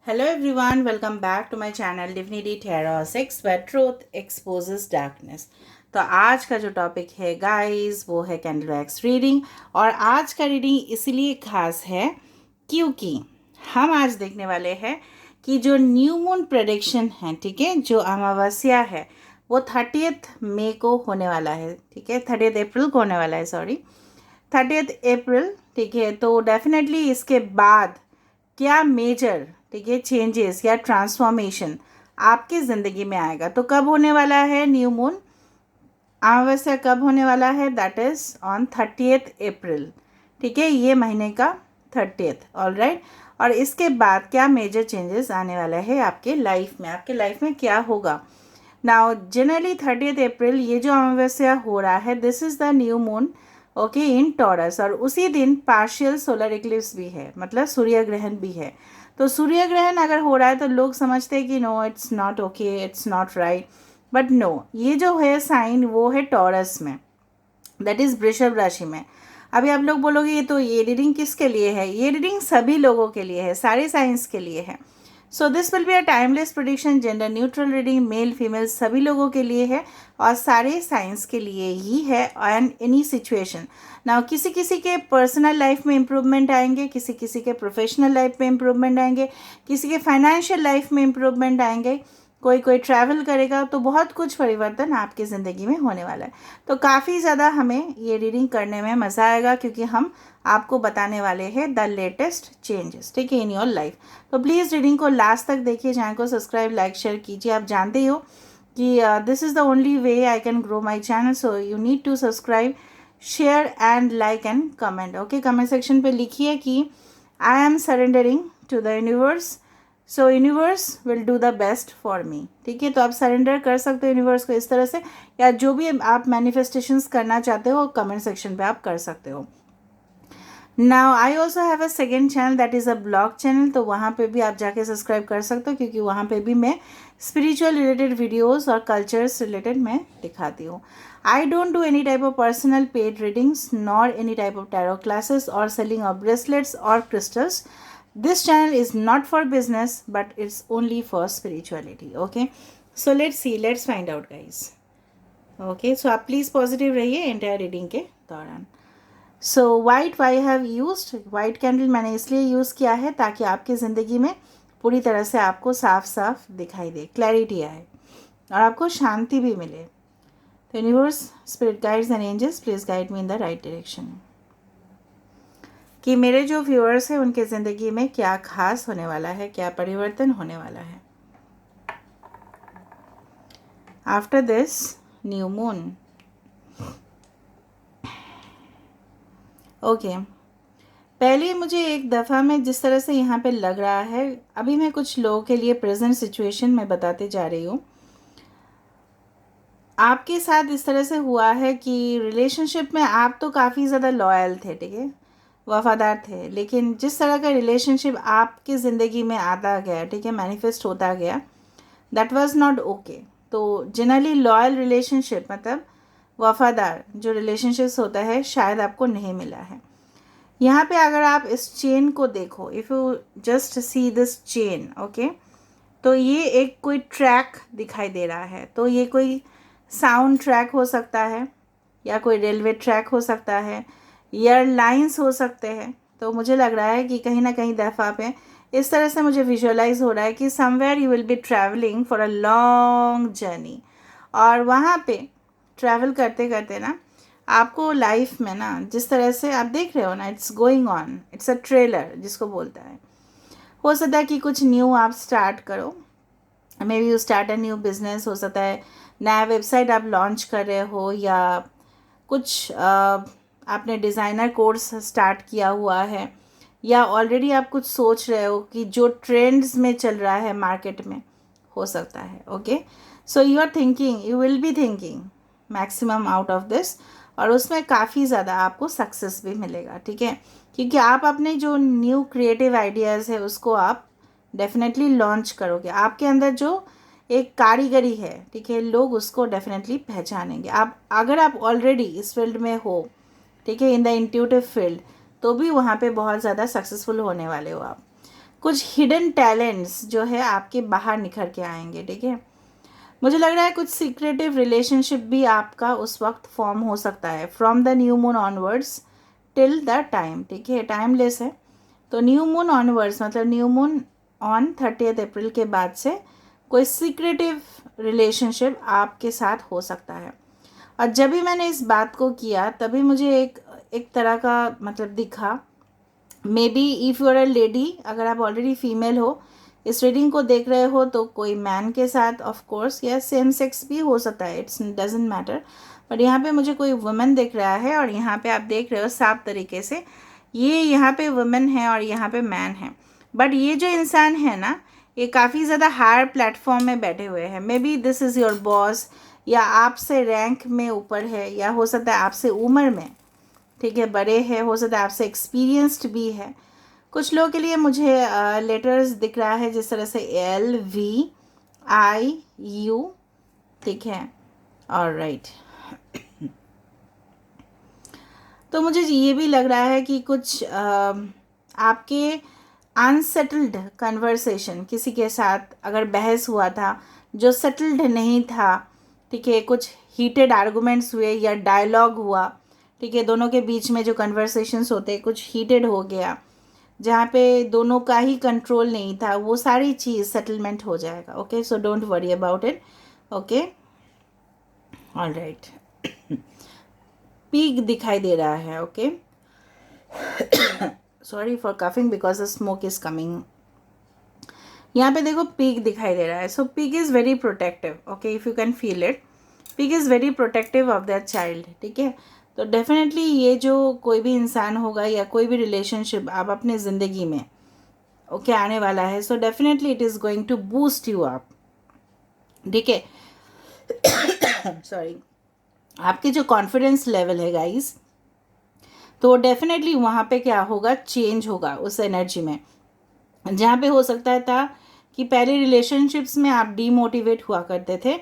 Hello everyone, welcome back to my channel Divinity Tarot 6 where truth exposes darkness। तो आज का जो topic है गाइस वो है कैंडल वैक्स रीडिंग। और आज का रीडिंग इसलिए खास है क्योंकि हम आज देखने वाले हैं कि जो न्यू मून प्रेडिक्शन है, ठीक है, जो अमावस्या है वो 30th मई को होने वाला है, ठीक है, 30th अप्रैल को होने वाला है, सॉरी 30th अप्रैल, ठीक है। तो डेफिनेटली इसके बाद क्या मेजर, ठीक है, चेंजेस या ट्रांसफॉर्मेशन आपकी ज़िंदगी में आएगा। तो कब होने वाला है न्यू मून, अमावस्या कब होने वाला है, दैट इज़ ऑन 30th अप्रैल, ठीक है, ये महीने का 30th, ऑल राइट। और इसके बाद क्या मेजर चेंजेस आने वाला है आपके लाइफ में, आपके लाइफ में क्या होगा। नाउ जनरली 30th अप्रैल ये जो अमावस्या हो रहा है, this is the new moon, okay, in taurus. और उसी दिन पार्शियल सोलर इक्लिप्स भी है, मतलब सूर्य ग्रहण भी है। तो सूर्य ग्रहण अगर हो रहा है तो लोग समझते हैं कि no it's not okay, it's not right, but no, ये जो है साइन वो है टॉरस में, दैट इज़ वृषभ राशि में। अभी आप लोग बोलोगे ये रीडिंग किसके लिए है, ये रीडिंग सभी लोगों के लिए है, सारे साइंस के लिए है। So this will be a timeless prediction, gender neutral reading, male female सभी लोगों के लिए है और सारे साइंस के लिए ही है एंड एनी सिचुएशन। ना किसी किसी के पर्सनल लाइफ में इम्प्रूवमेंट आएंगे, किसी किसी के प्रोफेशनल लाइफ में इम्प्रूवमेंट आएंगे, किसी के फाइनेंशियल लाइफ में इम्प्रूवमेंट आएंगे, कोई कोई ट्रैवल करेगा, तो बहुत कुछ परिवर्तन आपकी ज़िंदगी में होने वाला है। तो काफ़ी ज़्यादा हमें ये रीडिंग करने में मज़ा आएगा क्योंकि हम आपको बताने वाले हैं द लेटेस्ट चेंजेस, ठीक है, इन योर लाइफ। तो प्लीज़ रीडिंग को लास्ट तक देखिए, चैनल को सब्सक्राइब लाइक शेयर कीजिए। आप जानते हो कि this is the only way I can grow my channel, so you need to subscribe, share and like and comment, okay. Comment section पे लिखिए कि I am surrendering to the universe, so universe will do the best for me, ठीक है। तो आप surrender कर सकते हो यूनिवर्स को इस तरह से, या जो भी आप मैनिफेस्टेशंस करना चाहते हो कमेंट सेक्शन पे आप कर सकते हो। Now I also have a second channel that is a blog channel, तो वहाँ पे भी आप जाके सब्सक्राइब कर सकते हो क्योंकि वहाँ पे भी मैं स्पिरिचुअल रिलेटेड वीडियोस और कल्चर्स रिलेटेड मैं दिखाती हूँ। I don't do any type of personal paid readings nor any type of tarot classes और सेलिंग ऑफ ब्रेसलेट्स और crystals. This channel is not for business, but it's only for spirituality. Okay, so let's see, let's find out, guys. Okay, so आप please positive रहिए entire reading के दौरान। So white I have used, white candle मैंने इसलिए use किया है ताकि आपकी ज़िंदगी में पूरी तरह से आपको साफ साफ दिखाई दे, क्लैरिटी आए और आपको शांति भी मिले। तो universe, spirit guides and angels, please guide me in the right direction कि मेरे जो व्यूअर्स हैं उनके ज़िंदगी में क्या खास होने वाला है, क्या परिवर्तन होने वाला है after this new moon. Okay, पहले मुझे एक दफ़ा में जिस तरह से यहाँ पे लग रहा है, अभी मैं कुछ लोगों के लिए प्रेजेंट सिचुएशन में बताते जा रही हूँ। आपके साथ इस तरह से हुआ है कि रिलेशनशिप में आप तो काफ़ी ज़्यादा लॉयल थे, ठीक है, वफ़ादार थे, लेकिन जिस तरह का रिलेशनशिप आपकी ज़िंदगी में आता गया, ठीक है, मैनिफेस्ट होता गया, दैट वाज नॉट ओके। तो जनरली लॉयल रिलेशनशिप मतलब वफ़ादार जो रिलेशनशिप्स होता है शायद आपको नहीं मिला है। यहाँ पे अगर आप इस चेन को देखो, if you just see this chain, okay, तो ये एक कोई ट्रैक दिखाई दे रहा है। तो ये कोई साउंड ट्रैक हो सकता है या कोई रेलवे ट्रैक हो सकता है, एयरलाइंस हो सकते हैं। तो मुझे लग रहा है कि कहीं ना कहीं दफ़ा पे इस तरह से मुझे विजुअलाइज हो रहा है कि somewhere you will be travelling for a long journey, और वहाँ पे ट्रैवल करते करते ना आपको लाइफ में ना जिस तरह से आप देख रहे हो ना, it's going on, it's a trailer जिसको बोलता है। हो सकता है कि कुछ न्यू आप स्टार्ट करो, may be you start a new business, हो सकता है नया वेबसाइट आप लॉन्च कर रहे हो, या कुछ आपने डिज़ाइनर कोर्स स्टार्ट किया हुआ है, या ऑलरेडी आप कुछ सोच रहे हो कि जो ट्रेंड्स में चल रहा है मार्केट में, हो सकता है। Okay, so you are thinking, you will be thinking maximum out of this, और उसमें काफ़ी ज़्यादा आपको सक्सेस भी मिलेगा, ठीक है, क्योंकि आप अपने जो न्यू क्रिएटिव आइडियाज़ है उसको आप डेफिनेटली लॉन्च करोगे। आपके अंदर जो एक कारीगरी है, ठीक है, लोग उसको डेफिनेटली पहचानेंगे। आप अगर आप ऑलरेडी इस फील्ड में हो, ठीक है, इन द इंट्यूटिव फील्ड, तो भी वहाँ पे बहुत ज़्यादा सक्सेसफुल होने वाले हो आप। कुछ हिडन टैलेंट्स जो है आपके बाहर निखर के आएंगे, ठीक है। मुझे लग रहा है कुछ सीक्रेटिव रिलेशनशिप भी आपका उस वक्त फॉर्म हो सकता है from the new moon onwards till the time, ठीक है, टाइमलेस है। तो न्यू मून ऑनवर्ड्स मतलब न्यू मून ऑन 30 अप्रैल के बाद से कोई सीक्रेटिव रिलेशनशिप आपके साथ हो सकता है। और जब भी मैंने इस बात को किया तभी मुझे एक तरह का मतलब दिखा, maybe if you are a lady, अगर आप ऑलरेडी फीमेल हो, इस रीडिंग को देख रहे हो तो कोई मैन के साथ ऑफ कोर्स, या सेम सेक्स भी हो सकता है, इट्स डजेंट मैटर। बट यहाँ पे मुझे कोई वुमेन दिख रहा है और यहाँ पे आप देख रहे हो साफ तरीके से ये यहाँ पे वुमेन है और यहाँ पे मैन है। बट ये जो इंसान है ना, ये काफ़ी ज़्यादा हायर प्लेटफॉर्म में बैठे हुए हैं। May be this is your boss, या आपसे रैंक में ऊपर है, या हो सकता है आपसे उम्र में, ठीक है, बड़े हैं, हो सकता है आपसे एक्सपीरियंस्ड भी है। कुछ लोगों के लिए मुझे लेटर्स दिख रहा है जिस तरह से LVIU, ठीक है, ऑलराइट। तो मुझे ये भी लग रहा है कि कुछ आपके अनसेटल्ड कन्वर्सेशन किसी के साथ अगर बहस हुआ था जो सेटल्ड नहीं था, ठीक है, कुछ हीटेड आर्गूमेंट्स हुए या डायलॉग हुआ, ठीक है, दोनों के बीच में जो कन्वर्सेशंस होते हैं कुछ हीटेड हो गया, जहाँ पे दोनों का ही कंट्रोल नहीं था, वो सारी चीज़ सेटलमेंट हो जाएगा। Okay, so don't worry about it. Okay, alright. Peak दिखाई दे रहा है। Okay, sorry for coughing because the smoke is coming. यहाँ पे देखो पीक दिखाई दे रहा है। So peak is very protective. Okay, if you can feel it, peak is very protective of that child, ठीक है। तो डेफिनेटली ये जो कोई भी इंसान होगा या कोई भी रिलेशनशिप आप अपने ज़िंदगी में ओके आने वाला है, so definitely it is going to boost you up, ठीक है। सॉरी, आपके जो कॉन्फिडेंस लेवल है गाइस, तो डेफिनेटली वहाँ पे क्या होगा, चेंज होगा उस एनर्जी में। जहाँ पे हो सकता था कि पहले रिलेशनशिप्स में आप डीमोटिवेट हुआ करते थे,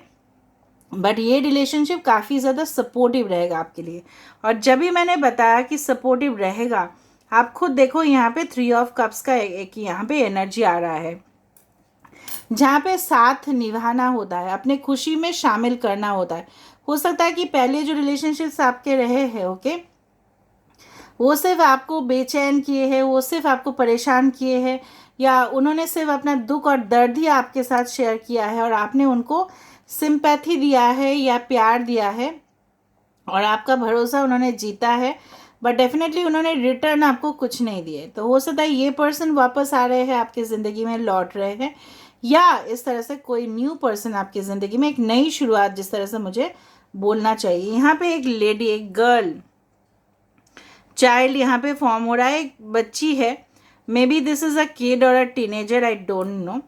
बट ये रिलेशनशिप काफ़ी ज़्यादा सपोर्टिव रहेगा आपके लिए। और जब भी मैंने बताया कि सपोर्टिव रहेगा, आप खुद देखो यहाँ पे 3 ऑफ कप्स का एक यहाँ पे एनर्जी आ रहा है, जहाँ पे साथ निभाना होता है, अपने खुशी में शामिल करना होता है। हो सकता है कि पहले जो रिलेशनशिप्स आपके रहे हैं, ओके, वो सिर्फ आपको बेचैन किए हैं, वो सिर्फ आपको परेशान किए हैं, या उन्होंने सिर्फ अपना दुख और दर्द ही आपके साथ शेयर किया है और आपने उनको सिंपैथी दिया है या प्यार दिया है और आपका भरोसा उन्होंने जीता है, बट डेफिनेटली उन्होंने रिटर्न आपको कुछ नहीं दिए। तो हो सकता है ये पर्सन वापस आ रहे हैं आपकी ज़िंदगी में, लौट रहे हैं, या इस तरह से कोई न्यू पर्सन आपकी ज़िंदगी में, एक नई शुरुआत, जिस तरह से मुझे बोलना चाहिए। यहाँ पे एक लेडी, एक गर्ल चाइल्ड यहाँ पे फॉर्म हो रहा है, एक बच्ची है। Maybe this is a kid और a teenager, I don't know,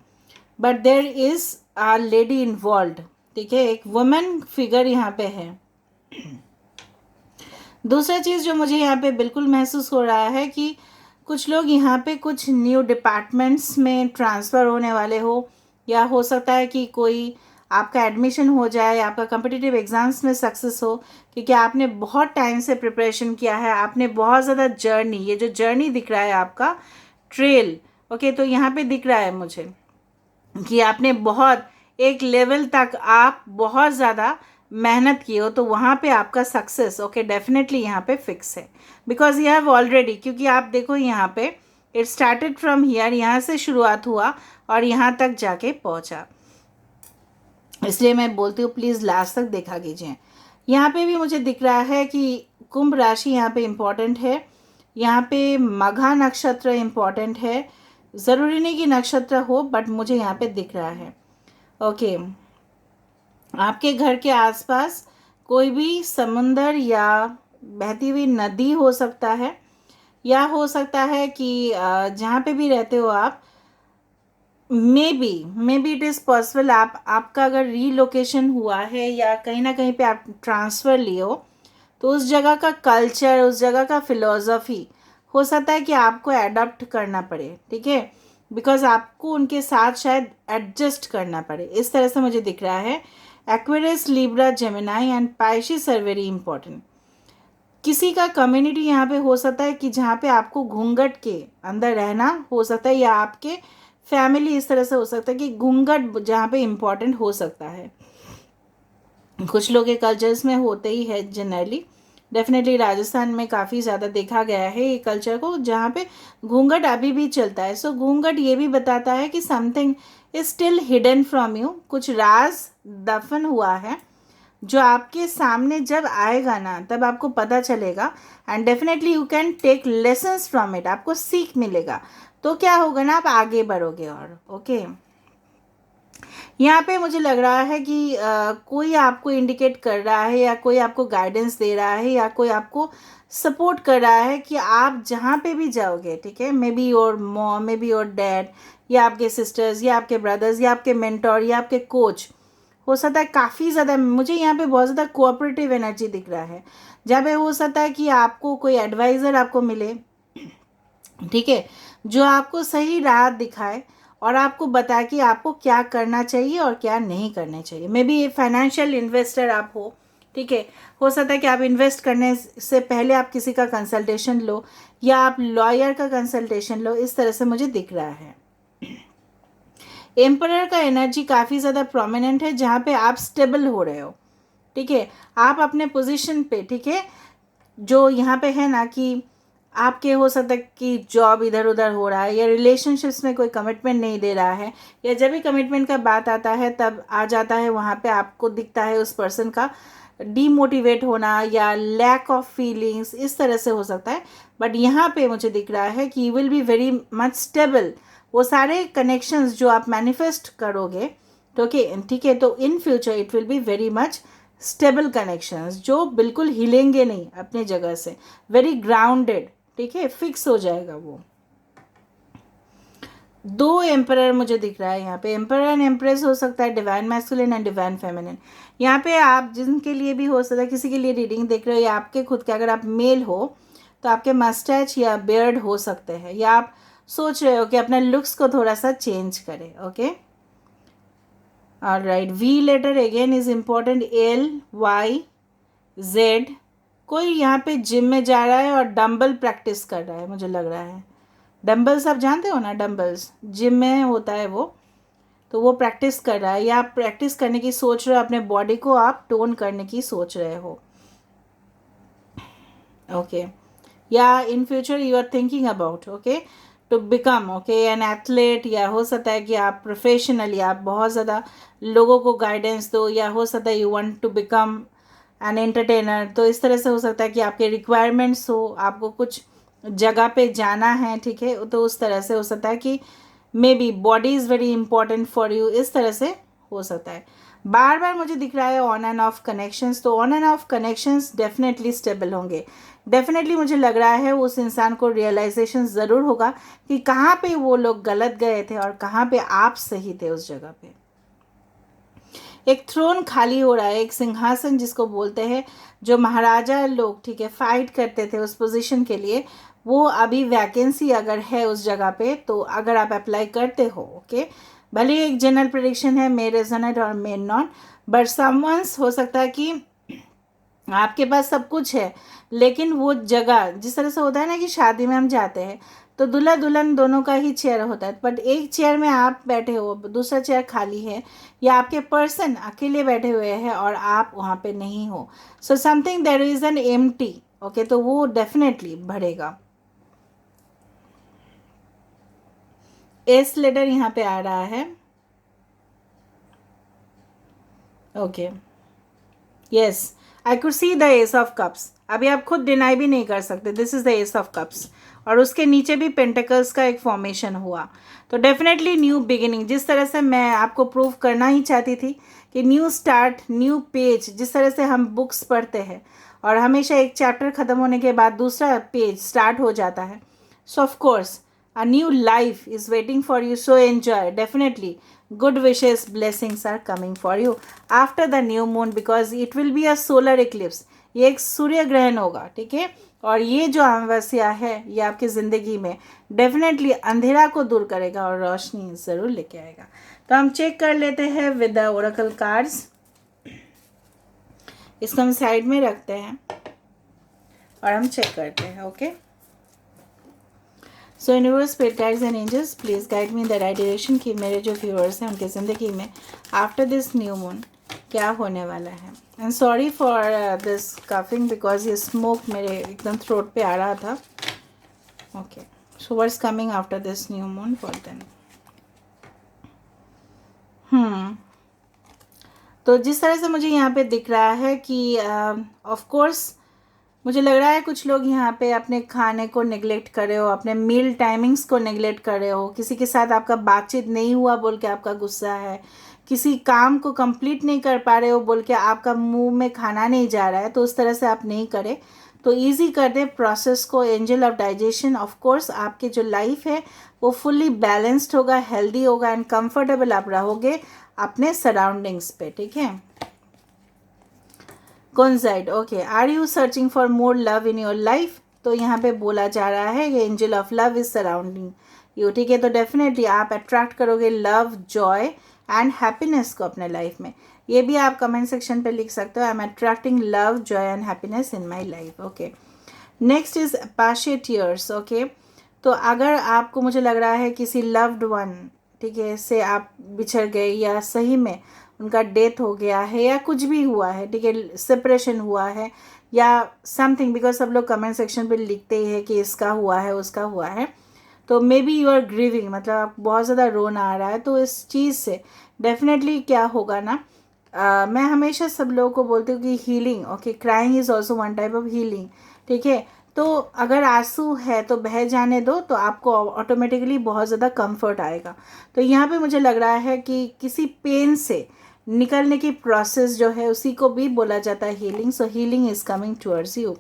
but there is a lady involve, ठीक है, एक वुमेन फिगर यहाँ पे है। दूसरा चीज़ जो मुझे यहाँ पे बिल्कुल महसूस हो रहा है कि कुछ लोग यहाँ पे कुछ न्यू डिपार्टमेंट्स में ट्रांसफ़र होने वाले हो, या हो सकता है कि कोई आपका एडमिशन हो जाए, आपका कॉम्पिटिटिव एग्ज़ाम्स में सक्सेस हो, क्योंकि आपने बहुत टाइम से प्रिपरेशन किया है, आपने बहुत ज़्यादा जर्नी, ये जो जर्नी दिख रहा है आपका ट्रेल, ओके, तो यहाँ पे दिख रहा है मुझे कि आपने बहुत एक लेवल तक आप बहुत ज़्यादा मेहनत की हो, तो वहाँ पे आपका सक्सेस ओके डेफिनेटली यहाँ पे फिक्स है, बिकॉज यू हैव ऑलरेडी, क्योंकि आप देखो यहाँ पे इट स्टार्टेड फ्रॉम हियर, यहाँ से शुरुआत हुआ और यहाँ तक जाके पहुँचा। इसलिए मैं बोलती हूँ प्लीज़ लास्ट तक देखा कीजिए। यहाँ पे भी मुझे दिख रहा है कि कुंभ राशि यहाँ पे इम्पॉर्टेंट है, यहाँ पे मघा नक्षत्र इम्पॉर्टेंट है, ज़रूरी नहीं कि नक्षत्र हो, बट मुझे यहाँ पे दिख रहा है। ओके, आपके घर के आसपास कोई भी समुंदर या बहती हुई नदी हो सकता है, या हो सकता है कि जहाँ पे भी रहते हो आप, may be it is possible आपका अगर रीलोकेशन हुआ है या कहीं ना कहीं पे आप ट्रांसफ़र लिए हो, तो उस जगह का कल्चर, उस जगह का फिलॉसफी हो सकता है कि आपको एडॉप्ट करना पड़े, ठीक है, बिकॉज आपको उनके साथ शायद एडजस्ट करना पड़े, इस तरह से मुझे दिख रहा है। Aquarius, Libra, Gemini and Pisces are very important. किसी का कम्युनिटी यहाँ पे हो सकता है कि जहाँ पे आपको घूंघट के अंदर रहना हो सकता है, या आपके फैमिली इस तरह से हो सकता है कि घूंघट जहाँ पे इम्पॉर्टेंट हो सकता है। कुछ लोग के कल्चर्स में होते ही है जनरली, डेफिनेटली राजस्थान में काफ़ी ज़्यादा देखा गया है ये कल्चर को, जहाँ पे घूंघट अभी भी चलता है। सो घूंघट ये भी बताता है कि something is still hidden from you, कुछ राज दफन हुआ है जो आपके सामने जब आएगा ना तब आपको पता चलेगा, and definitely you can take lessons from it, आपको सीख मिलेगा। तो क्या होगा ना, आप आगे बढ़ोगे। और ओके, यहाँ पे मुझे लग रहा है कि कोई आपको इंडिकेट कर रहा है, या कोई आपको गाइडेंस दे रहा है, या कोई आपको सपोर्ट कर रहा है कि आप जहाँ पे भी जाओगे, ठीक है, may be your mom, may be your dad, या आपके सिस्टर्स, या आपके ब्रदर्स, या आपके मेंटोर, या आपके कोच, हो सकता है काफ़ी ज़्यादा, मुझे यहाँ पे बहुत ज़्यादा कोऑपरेटिव एनर्जी दिख रहा है, जहाँ पे हो सकता है कि आपको कोई एडवाइज़र आपको मिले, ठीक है, जो आपको सही राह दिखाए और आपको बताए कि आपको क्या करना चाहिए और क्या नहीं करना चाहिए। मे बी फाइनेंशियल इन्वेस्टर आप हो, ठीक है, हो सकता है कि आप इन्वेस्ट करने से पहले आप किसी का कंसल्टेशन लो, या आप लॉयर का कंसल्टेशन लो, इस तरह से मुझे दिख रहा है। एम्परर का एनर्जी काफ़ी ज़्यादा प्रोमिनेंट है, जहाँ पे आप स्टेबल हो रहे हो, ठीक है, आप अपने पोजीशन पे, ठीक है, जो यहाँ पे है ना कि आपके हो सकता है कि जॉब इधर उधर हो रहा है, या रिलेशनशिप्स में कोई कमिटमेंट नहीं दे रहा है, या जब भी कमिटमेंट का बात आता है तब आ जाता है, वहाँ पे आपको दिखता है उस पर्सन का डीमोटिवेट होना या लैक ऑफ फीलिंग्स, इस तरह से हो सकता है। बट यहाँ पे मुझे दिख रहा है कि you will be very much stable. वो सारे कनेक्शंस जो आप मैनिफेस्ट करोगे, तो ठीक है, तो in future it will be very much stable connections, जो बिल्कुल हिलेंगे नहीं अपने जगह से, वेरी ग्राउंडेड, ठीक है, फिक्स हो जाएगा वो। दो एम्परर मुझे दिख रहा है यहाँ पे, एम्परर एंड एम्प्रेस हो सकता है, divine masculine and divine feminine. यहाँ पे आप जिनके लिए भी हो सकता है, किसी के लिए रीडिंग देख रहे हो, या आपके खुद के, अगर आप मेल हो तो आपके मस्टैच या बियर्ड हो सकते हैं, या आप सोच रहे हो कि अपने लुक्स को थोड़ा सा चेंज करें। Okay, alright, we letter again is important, LYZ। कोई यहाँ पे जिम में जा रहा है और डंबल प्रैक्टिस कर रहा है, मुझे लग रहा है। डंबल्स आप जानते हो ना, डंबल्स जिम में होता है वो, तो वो प्रैक्टिस कर रहा है, या आप प्रैक्टिस करने की सोच रहे हो, अपने बॉडी को आप टोन करने की सोच रहे हो। ओके, या in future you are thinking about, okay, to become, okay, an athlete, या हो सकता है कि आप प्रोफेशनली आप बहुत ज़्यादा लोगों को गाइडेंस दो, या हो सकता है you want to become an entertainer. तो इस तरह से हो सकता है कि आपके रिक्वायरमेंट्स हो, आपको कुछ जगह पे जाना है, ठीक है, तो उस तरह से हो सकता है कि may be body is very important for you, इस तरह से हो सकता है। बार बार मुझे दिख रहा है ऑन एंड ऑफ कनेक्शंस, तो on end of connections definitely stable होंगे। डेफिनेटली मुझे लग रहा है उस इंसान को रियलाइजेशन ज़रूर होगा कि कहाँ पे वो लोग गलत गए थे और कहाँ पे आप सही थे उस जगह पे। एक थ्रोन खाली हो रहा है, एक सिंहासन जिसको बोलते हैं, जो महाराजा लोग, ठीक है, फाइट करते थे उस पोजीशन के लिए, वो अभी वैकेंसी अगर है उस जगह पे, तो अगर आप अप्लाई करते हो, ओके, भले ही एक जनरल प्रेडिक्शन है, मे रेजोनेट और मे नॉट, बट समवंस हो सकता है कि आपके पास सब कुछ है, लेकिन वो जगह, जिस तरह से होता है ना कि शादी में हम जाते हैं तो दूल्हा दुल्हन दोनों का ही चेयर होता है, बट एक चेयर में आप बैठे हो, दूसरा चेयर खाली है, या आपके पर्सन अकेले बैठे हुए हैं और आप वहाँ पे नहीं हो, so something there is an empty, okay, तो वो डेफिनेटली बढ़ेगा। एस लेटर यहाँ पे आ रहा है, okay, yes, I could see the S of cups, अभी आप खुद डिनाई भी नहीं कर सकते, this is the S of cups, और उसके नीचे भी पेंटिकल्स का एक फॉर्मेशन हुआ। तो डेफिनेटली न्यू बिगिनिंग, जिस तरह से मैं आपको प्रूव करना ही चाहती थी कि न्यू स्टार्ट, न्यू पेज, जिस तरह से हम बुक्स पढ़ते हैं और हमेशा एक चैप्टर ख़त्म होने के बाद दूसरा पेज स्टार्ट हो जाता है, सो of course a new life is waiting for you, so enjoy, definitely good wishes, blessings are coming for you after the new moon, because it will be a solar eclipse, ये एक सूर्य ग्रहण होगा, ठीक है, और ये जो अमावस्या है ये आपकी ज़िंदगी में डेफिनेटली अंधेरा को दूर करेगा और रोशनी ज़रूर लेके आएगा। तो हम चेक कर लेते हैं विद द ओरेकल कार्ड्स, इसको हम साइड में रखते हैं और हम चेक करते हैं. Okay, so universe, spirit guides and angels, please guide me in the right direction कि मेरे जो व्यूअर्स हैं उनकी ज़िंदगी में आफ्टर दिस न्यू मून क्या होने वाला है. And sorry for this coughing because ये स्मोक मेरे एकदम थ्रोट पे आ रहा था. Okay, so what's coming after this new moon for them. तो जिस तरह से मुझे यहाँ पे दिख रहा है कि ऑफ कोर्स मुझे लग रहा है कुछ लोग यहाँ पे अपने खाने को नेग्लेक्ट कर रहे हो, अपने मील टाइमिंग्स को नेग्लेक्ट कर रहे हो, किसी के साथ आपका बातचीत नहीं हुआ बोल के आपका गुस्सा है, किसी काम को कंप्लीट नहीं कर पा रहे हो बोल के आपका मुंह में खाना नहीं जा रहा है. तो उस तरह से आप नहीं करें, तो ईजी कर दे प्रोसेस को. Angel of digestion, of course आपकी जो लाइफ है वो फुल्ली बैलेंस्ड होगा, हेल्दी होगा एंड कंफर्टेबल आप रहोगे अपने सराउंडिंग्स पे. ठीक है, coincide. Okay, are you searching for more love in your life. तो यहाँ पे बोला जा रहा है कि angel of love is surrounding you. ठीक है, तो डेफिनेटली आप अट्रैक्ट करोगे लव, जॉय एंड हैप्पीनेस को अपने लाइफ में. ये भी आप कमेंट सेक्शन पे लिख सकते हो, I am attracting love, joy and happiness in my life. Okay, next is Apache tears. Okay, तो अगर आपको मुझे लग रहा है किसी लव्ड वन, ठीक है, से आप बिछड़ गए या सही में उनका डेथ हो गया है या कुछ भी हुआ है, ठीक है, सेपरेशन हुआ है या समथिंग, बिकॉज सब लोग कमेंट सेक्शन पे लिखते ही है कि इसका हुआ है उसका हुआ है. तो maybe you are grieving, मतलब आप बहुत ज़्यादा रोना आ रहा है. तो इस चीज़ से डेफिनेटली क्या होगा ना, मैं हमेशा सब लोगों को बोलती हूँ कि healing, okay, crying is also one type of healing. ठीक है, तो अगर आंसू है तो बह जाने दो, तो आपको ऑटोमेटिकली बहुत ज़्यादा कंफर्ट आएगा. तो यहाँ पे मुझे लग रहा है कि किसी पेन से निकलने की प्रोसेस जो है उसी को भी बोला जाता है healing. So healing is coming towards you.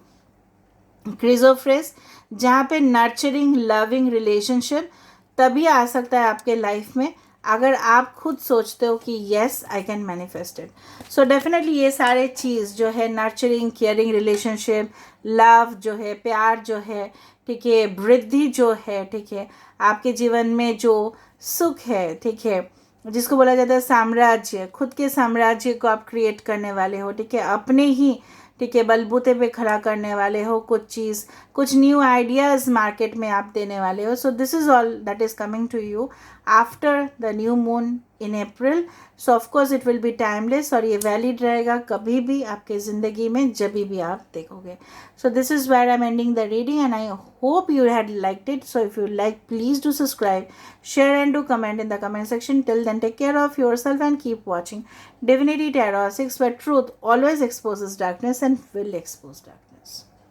Chrysoprase, जहाँ पे नर्चरिंग लविंग रिलेशनशिप तभी आ सकता है आपके लाइफ में अगर आप खुद सोचते हो कि yes I can manifest it. So definitely ये सारे चीज़ जो है, नर्चरिंग, केयरिंग रिलेशनशिप, लव जो है, प्यार जो है, ठीक है, वृद्धि जो है, ठीक है, आपके जीवन में जो सुख है, ठीक है, जिसको बोला जाता है साम्राज्य, खुद के साम्राज्य को आप क्रिएट करने वाले हो. ठीक है, अपने ही, ठीक है, बलबूते पे खड़ा करने वाले हो. कुछ चीज़, कुछ न्यू आइडियाज़ मार्केट में आप देने वाले हो. So this is all that is coming to you after the new moon in April. So of course it will be timeless और ये वैलिड रहेगा कभी भी आपके ज़िंदगी में जब भी आप देखोगे. So this is where I am ending the reading and I hope you had liked it. So if you like, please do subscribe, share and do comment in the comment section. Till then, take care of yourself and keep watching Divinity Tarot 6, where truth always exposes darkness and will expose darkness.